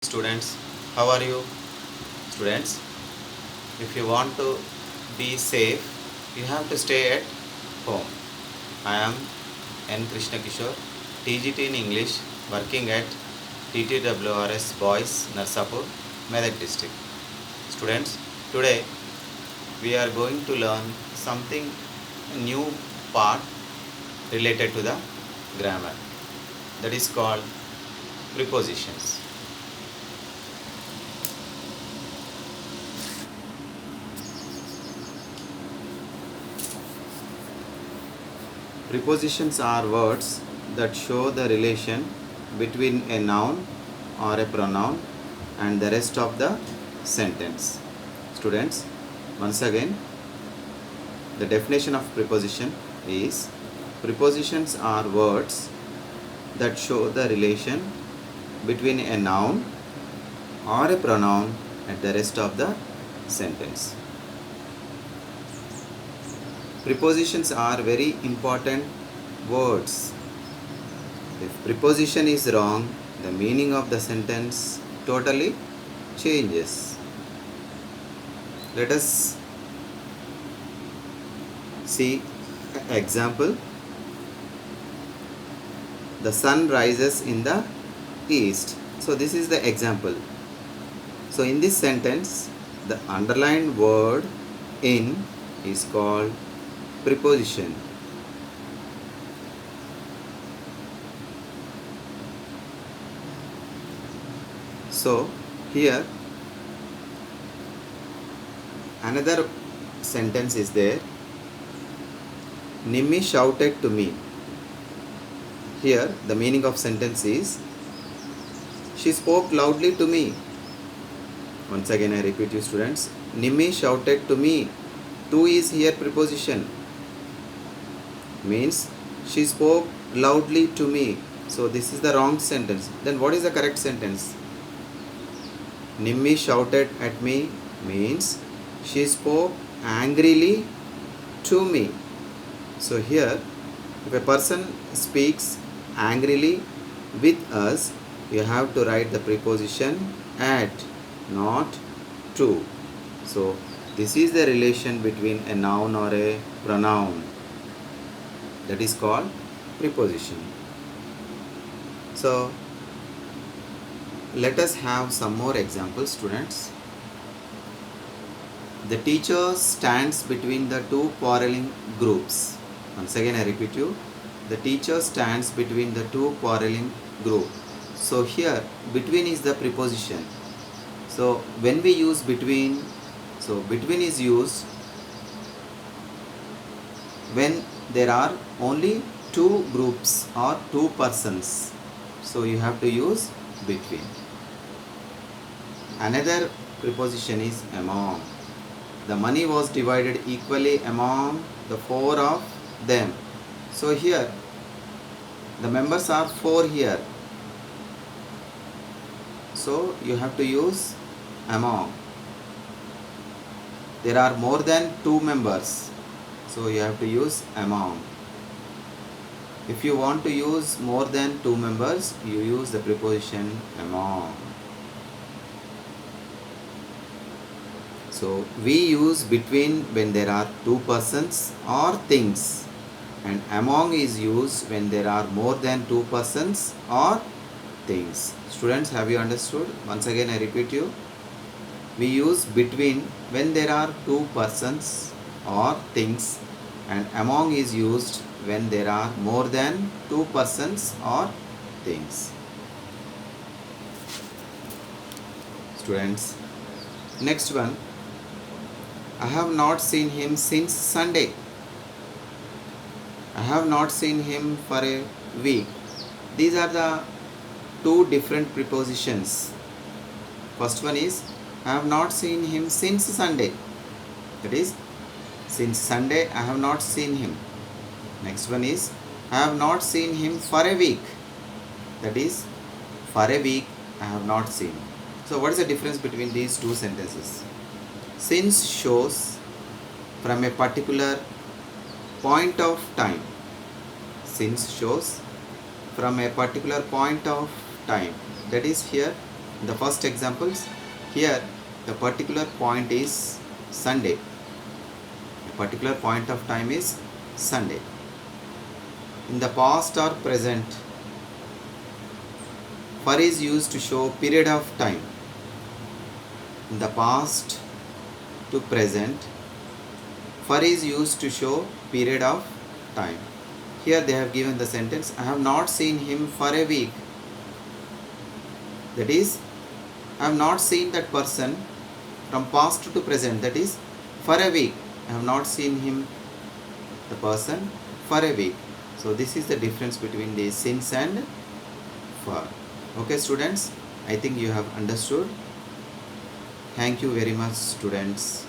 Students, how are you? Students, if you want to be safe, you have to stay at home. I am N. Krishna Kishore, TGT in English, working at TTWRS Boys, Narsapur, Medak district. Students, today we are going to learn something new part related to the grammar, that is called prepositions. Prepositions are words that show the relation between a noun or a pronoun and the rest of the sentence. Students, once again, the definition of preposition is prepositions are words that show the relation between a noun or a pronoun and the rest of the sentence. Prepositions are very important words. If preposition is wrong, the meaning of the sentence totally changes. Let us see example. The sun rises in the east. So this is the example. So in this sentence, the underlined word in is called preposition. So here another sentence is there. Nimmi shouted to me. Here the meaning of sentence is she spoke loudly to me. Once again I repeat you students. Nimmi shouted to me. To is here preposition. Means she spoke loudly to me. So this is the wrong sentence. Then what is the correct sentence? Nimmi shouted at me means she spoke angrily to me. So here, if a person speaks angrily with us, you have to write the preposition at, not to. So this is the relation between a noun or a pronoun. That is called preposition. So let us have some more examples, students. The teacher stands between the two quarreling groups. Once again I repeat you. The teacher stands between the two quarreling groups. So here between is the preposition. So when we use between, so between is used when there are only two groups or two persons. So you have to use between. Another preposition is among. The money was divided equally among the four of them. So here the members are four here. So you have to use among. There are more than two members. So you have to use among. If you want to use more than two members, you use the preposition among. So we use between when there are two persons or things, and among is used when there are more than two persons or things. Students, have you understood? Once again I repeat you. We use between when there are two persons or things, and among is used when there are more than two persons or things. Students, next one. I have not seen him since Sunday. I have not seen him for a week. These are the two different prepositions. First one is I have not seen him since Sunday. That is, since Sunday I have not seen him. Next one is I have not seen him for a week. That is, for a week I have not seen. So what is the difference between these two sentences? Since shows from a particular point of time. Since shows from a particular point of time. That is here In the first examples, here the particular point is Sunday. A particular point of time is Sunday. In the past or present, for is used to show period of time. In the past to present, for is used to show period of time. Here they have given the sentence, I have not seen him for a week. That is, I have not seen that person from past to present. That is, for a week. I have not seen him, the person, for a week. So this is the difference between the since and for. Okay students, I think you have understood. Thank you very much students.